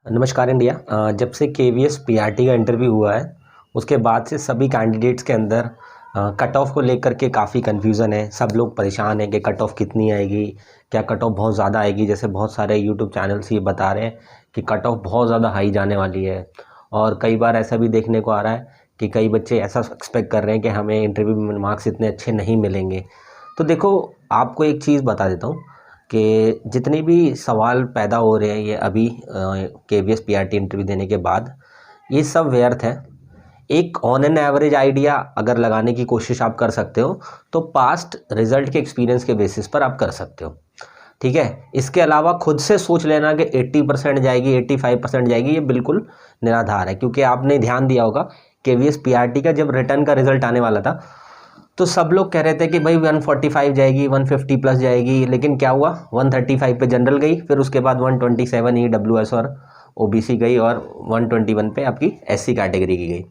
नमस्कार इंडिया। जब से केवीएस पीआरटी का इंटरव्यू हुआ है उसके बाद से सभी कैंडिडेट्स के अंदर कट ऑफ को लेकर के काफ़ी कन्फ्यूज़न है। सब लोग परेशान हैं कि कट ऑफ कितनी आएगी, क्या कट ऑफ बहुत ज़्यादा आएगी। जैसे बहुत सारे यूट्यूब चैनल्स ये बता रहे हैं कि कट ऑफ बहुत ज़्यादा हाई जाने वाली है, और कई बार ऐसा भी देखने को आ रहा है कि कई बच्चे ऐसा एक्सपेक्ट कर रहे हैं कि हमें इंटरव्यू में मार्क्स इतने अच्छे नहीं मिलेंगे। तो देखो, आपको एक चीज़ बता देता हूँ कि जितने भी सवाल पैदा हो रहे हैं ये अभी केवीएस पीआरटी इंटरव्यू देने के बाद, ये सब व्यर्थ है। एक ऑन एन एवरेज आइडिया अगर लगाने की कोशिश आप कर सकते हो तो पास्ट रिजल्ट के एक्सपीरियंस के बेसिस पर आप कर सकते हो, ठीक है। इसके अलावा खुद से सोच लेना कि 80% जाएगी, 85% जाएगी, ये बिल्कुल निराधार है। क्योंकि आपने ध्यान दिया होगा केवीएस पीआरटी का जब रिटर्न का रिजल्ट आने वाला था तो सब लोग कह रहे थे कि भाई 145 जाएगी, 150 प्लस जाएगी, लेकिन क्या हुआ, 135 पे जनरल गई, फिर उसके बाद 127 ईडब्ल्यूएस और ओबीसी गई, और 121 पे आपकी एससी कैटेगरी की गई।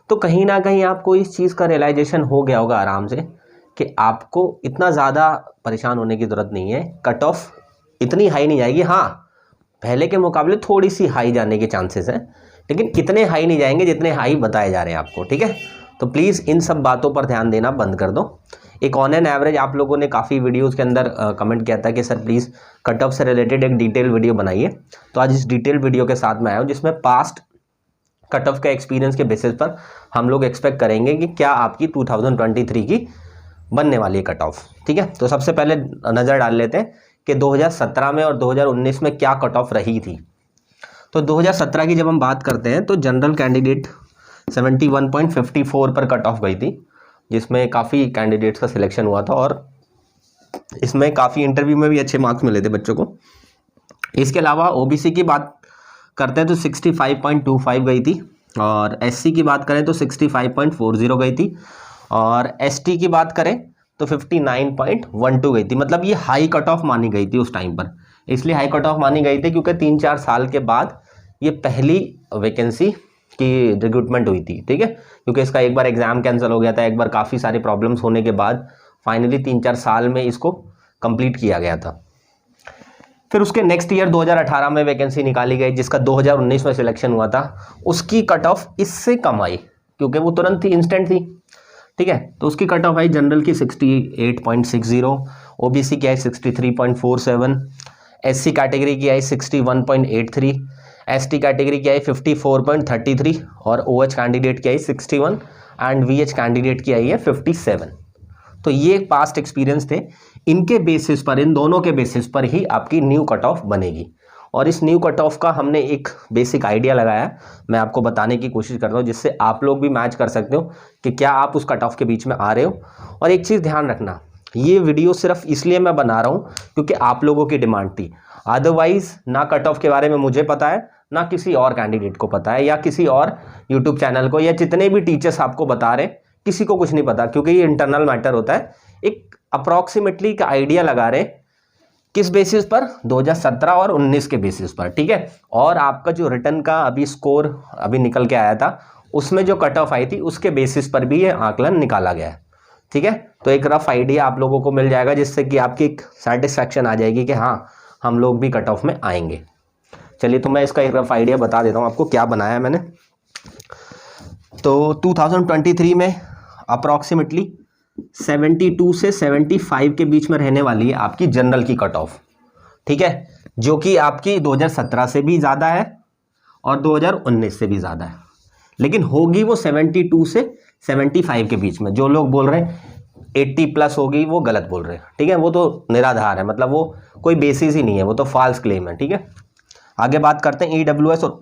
तो कहीं ना कहीं आपको इस चीज़ का रियलाइजेशन हो गया होगा आराम से कि आपको इतना ज़्यादा परेशान होने की ज़रूरत नहीं है। कट ऑफ इतनी हाई नहीं जाएगी, हाँ पहले के मुकाबले थोड़ी सी हाई जाने के चांसेस हैं, लेकिन इतने हाई नहीं जाएंगे जितने हाई बताए जा रहे हैं आपको, ठीक है। तो प्लीज़ इन सब बातों पर ध्यान देना बंद कर दो। एक ऑन एन एवरेज, आप लोगों ने काफ़ी वीडियोस के अंदर कमेंट किया था कि सर प्लीज़ कट ऑफ से रिलेटेड एक डिटेल वीडियो बनाइए। तो आज इस डिटेल वीडियो के साथ मैं आया हूँ जिसमें पास्ट कट ऑफ का एक्सपीरियंस के बेसिस पर हम लोग एक्सपेक्ट करेंगे कि क्या आपकी 2023 की बनने वाली है कट ऑफ, ठीक है। तो सबसे पहले नज़र डाल लेते हैं कि 2017 में और 2019 में क्या कट ऑफ रही थी। तो 2017 की जब हम बात करते हैं तो जनरल कैंडिडेट 71.54 पर कट ऑफ गई थी, जिसमें काफ़ी कैंडिडेट्स का सिलेक्शन हुआ था और इसमें काफ़ी इंटरव्यू में भी अच्छे मार्क्स मिले थे बच्चों को। इसके अलावा ओबीसी की बात करते हैं तो 65.25 गई थी, और एससी की बात करें तो 65.40 गई थी, और एसटी की बात करें तो 59.12 गई थी। मतलब ये हाई कट ऑफ मानी गई थी उस टाइम पर। इसलिए हाई कट ऑफ मानी गई थी क्योंकि 3-4 साल के बाद ये पहली वैकेंसी की रिक्रूटमेंट हुई थी, ठीक है। क्योंकि इसका एक बार एग्जाम कैंसिल हो गया था, एक बार काफ़ी सारे प्रॉब्लम्स होने के बाद फाइनली 3-4 साल में इसको कंप्लीट किया गया था। फिर उसके नेक्स्ट ईयर 2018 में वैकेंसी निकाली गई जिसका 2019 में सिलेक्शन हुआ था। उसकी कट ऑफ इससे कम आई क्योंकि वो तुरंत थी, इंस्टेंट थी, ठीक है। तो उसकी कट ऑफ आई जनरल की 68.60, ओबीसी की आई 63.47, एससी कैटेगरी की आई 61.83, एसटी कैटेगरी की आई 54.33, और ओएच कैंडिडेट की आई 61 एंड वीएच कैंडिडेट की आई है 57। तो ये पास्ट एक्सपीरियंस थे, इनके बेसिस पर, इन दोनों के बेसिस पर ही आपकी न्यू कट ऑफ बनेगी। और इस न्यू कट ऑफ का हमने एक बेसिक आइडिया लगाया, मैं आपको बताने की कोशिश कर रहा हूँ जिससे आप लोग भी मैच कर सकते हो कि क्या आप उस कट ऑफ के बीच में आ रहे हो। और एक चीज़ ध्यान रखना, ये वीडियो सिर्फ इसलिए मैं बना रहा हूँ क्योंकि आप लोगों की डिमांड थी। अदरवाइज ना कट ऑफ के बारे में मुझे पता है, ना किसी और कैंडिडेट को पता है, या किसी और यूट्यूब चैनल को, या जितने भी टीचर्स आपको बता रहे किसी को कुछ नहीं पता, क्योंकि ये इंटरनल मैटर होता है। एक अप्रॉक्सीमेटली का आइडिया लगा रहे किस बेसिस पर, 2017 और 19 के बेसिस पर, ठीक है। और आपका जो रिटर्न का अभी स्कोर अभी निकल के आया था उसमें जो कट ऑफ आई थी उसके बेसिस पर भी ये आकलन निकाला गया है, ठीक है। तो एक रफ आइडिया आप लोगों को मिल जाएगा जिससे कि आपकी एक सेटिस्फैक्शन आ जाएगी कि हाँ हम लोग भी कट ऑफ में आएंगे। चलिए, तो मैं इसका एक रफ आइडिया बता देता हूँ आपको क्या बनाया है मैंने। तो 2023 में अप्रॉक्सीमेटली 72 से 75 के बीच में रहने वाली है आपकी जनरल की कट ऑफ, ठीक है, जो कि आपकी 2017 से भी ज़्यादा है और 2019 से भी ज़्यादा है। लेकिन होगी वो 72 से 75 के बीच में। जो लोग बोल रहे हैं 80 प्लस होगी वो गलत बोल रहे हैं, ठीक है। वो तो निराधार है, मतलब वो कोई बेसिस ही नहीं है, वो तो फॉल्स क्लेम है, ठीक है। आगे बात करते हैं ईडब्ल्यूएस। और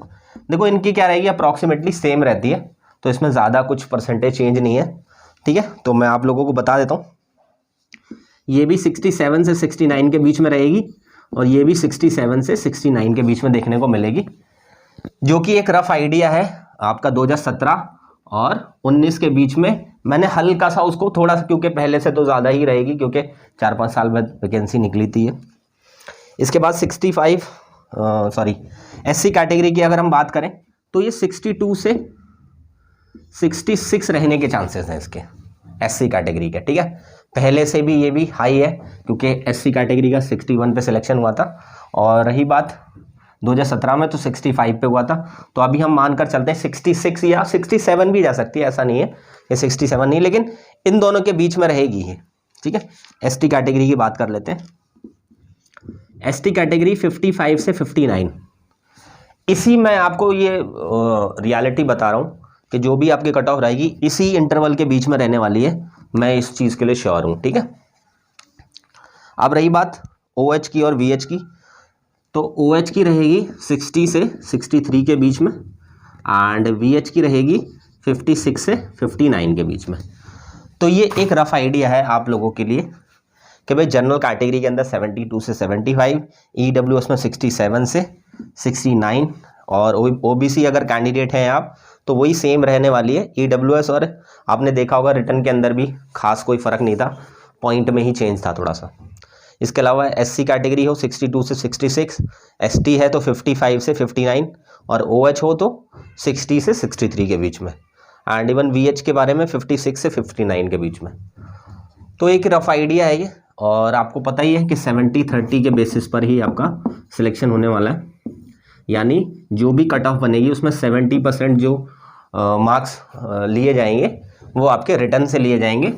देखो इनकी क्या रहेगी, अप्रॉक्सीमेटली सेम रहती है, तो इसमें ज़्यादा कुछ परसेंटेज चेंज नहीं है, ठीक है। तो मैं आप लोगों को बता देता हूँ, ये भी 67 से 69 के बीच में रहेगी, और ये भी 67 से 69 के बीच में देखने को मिलेगी, जो कि एक रफ आइडिया है आपका 2017 और 19 के बीच में। मैंने हल्का सा उसको थोड़ा सा, क्योंकि पहले से तो ज़्यादा ही रहेगी क्योंकि 4-5 साल बाद वैकेंसी निकली थी ये। इसके बाद 65 एससी कैटेगरी की अगर हम बात करें तो ये 62 से 66 रहने के चांसेस हैं इसके, एससी कैटेगरी के, ठीक है। पहले से भी ये भी हाई है क्योंकि एससी कैटेगरी का 61 पे सिलेक्शन हुआ था। और रही बात 2017 में तो 65 पे हुआ था, तो अभी हम मानकर चलते हैं 66 या 67 भी जा सकती है, ऐसा नहीं है ये 67 नहीं, लेकिन इन दोनों के बीच में रहेगी ये, ठीक है। एसटी कैटेगरी की बात कर लेते हैं। एसटी कैटेगरी 55 से 59, इसी मैं आपको ये रियलिटी बता रहा हूँ कि जो भी आपकी कट ऑफ रहेगी इसी इंटरवल के बीच में रहने वाली है, मैं इस चीज़ के लिए श्योर हूँ, ठीक है। अब रही बात OH की और VH की, तो OH की रहेगी 60 से 63 के बीच में एंड VH की रहेगी 56 से 59 के बीच में। तो ये एक रफ आइडिया है आप लोगों के लिए कि भाई जनरल कैटेगरी के अंदर 72 से 75, EWS में 67 से 69, और OBC अगर कैंडिडेट हैं आप तो वही सेम रहने वाली है EWS, और आपने देखा होगा रिटर्न के अंदर भी खास कोई फ़र्क नहीं था, पॉइंट में ही चेंज था थोड़ा सा। इसके अलावा SC कैटेगरी हो 62 से 66, ST है तो 55 से 59, और OH हो तो 60 से 63 के बीच में, एंड इवन VH के बारे में 56 से 59 के बीच में। तो एक रफ आइडिया है ये, और आपको पता ही है कि 70-30 के बेसिस पर ही आपका सिलेक्शन होने वाला है, यानी जो भी कट ऑफ बनेगी उसमें 70% जो मार्क्स लिए जाएंगे वो आपके रिटर्न से लिए जाएंगे,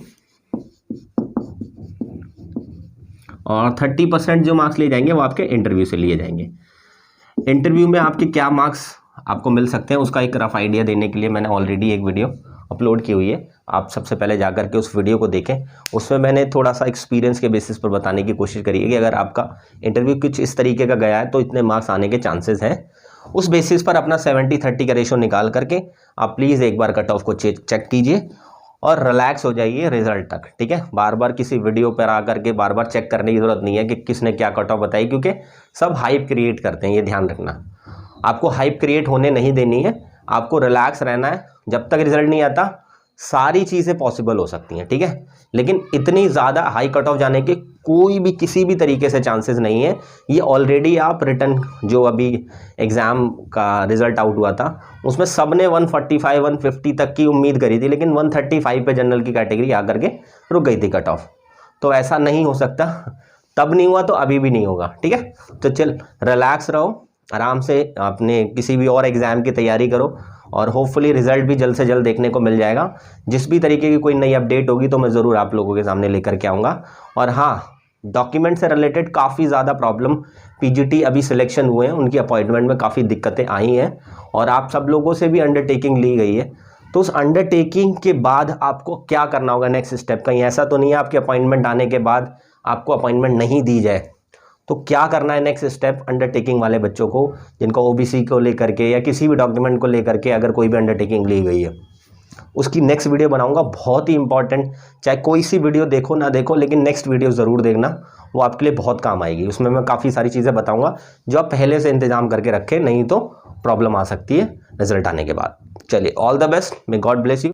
और 30% जो मार्क्स लिए जाएंगे वो आपके इंटरव्यू से लिए जाएंगे। इंटरव्यू में आपके क्या मार्क्स आपको मिल सकते हैं उसका एक रफ आइडिया देने के लिए मैंने ऑलरेडी एक वीडियो अपलोड की हुई है, आप सबसे पहले जा कर के उस वीडियो को देखें। उसमें मैंने थोड़ा सा एक्सपीरियंस के बेसिस पर बताने की कोशिश करी है कि अगर आपका इंटरव्यू कुछ इस तरीके का गया है तो इतने मार्क्स आने के चांसेस हैं। उस बेसिस पर अपना 70-30 का रेशो निकाल करके आप प्लीज़ एक बार कट ऑफ को चेक कीजिए और रिलैक्स हो जाइए रिजल्ट तक, ठीक है। बार बार किसी वीडियो पर आकर के बार बार चेक करने की ज़रूरत नहीं है कि किसने क्या कट ऑफ बताई, क्योंकि सब हाइप क्रिएट करते हैं, ये ध्यान रखना। आपको हाइप क्रिएट होने नहीं देनी है, आपको रिलैक्स रहना है। जब तक रिजल्ट नहीं आता सारी चीज़ें पॉसिबल हो सकती हैं, ठीक है, लेकिन इतनी ज़्यादा हाई कट ऑफ जाने के कोई भी किसी भी तरीके से चांसेस नहीं है। ये ऑलरेडी आप रिटर्न जो अभी एग्ज़ाम का रिज़ल्ट आउट हुआ था उसमें सब ने 145-150 तक की उम्मीद करी थी, लेकिन 135 पे जनरल की कैटेगरी आकर के रुक गई थी कट ऑफ। तो ऐसा नहीं हो सकता, तब नहीं हुआ तो अभी भी नहीं होगा, ठीक है। तो चल रिलैक्स रहो, आराम से अपने किसी भी और एग्ज़ाम की तैयारी करो, और होपफुली रिजल्ट भी जल्द से जल्द देखने को मिल जाएगा। जिस भी तरीके की कोई नई अपडेट होगी तो मैं ज़रूर आप लोगों के सामने लेकर के आऊँगा। और हाँ, डॉक्यूमेंट से रिलेटेड काफ़ी ज़्यादा प्रॉब्लम PGT अभी सिलेक्शन हुए हैं, उनकी अपॉइंटमेंट में काफ़ी दिक्कतें आई हैं, और आप सब लोगों से भी अंडरटेकिंग ली गई है। तो उस अंडरटेकिंग के बाद आपको क्या करना होगा नेक्स्ट स्टेप, कहीं ऐसा तो नहीं है आपकी अपॉइंटमेंट आने के बाद आपको अपॉइंटमेंट नहीं दी जाए। तो क्या करना है नेक्स्ट स्टेप अंडरटेकिंग वाले बच्चों को, जिनको OBC को लेकर के या किसी भी डॉक्यूमेंट को लेकर के अगर कोई भी अंडरटेकिंग ली गई है, उसकी नेक्स्ट वीडियो बनाऊंगा, बहुत ही इंपॉर्टेंट। चाहे कोई सी वीडियो देखो ना देखो, लेकिन नेक्स्ट वीडियो ज़रूर देखना, वो आपके लिए बहुत काम आएगी। उसमें मैं काफ़ी सारी चीज़ें बताऊंगा जो आप पहले से इंतजाम करके रखें, नहीं तो प्रॉब्लम आ सकती है रिजल्ट आने के बाद। चलिए, all the best, may God bless you.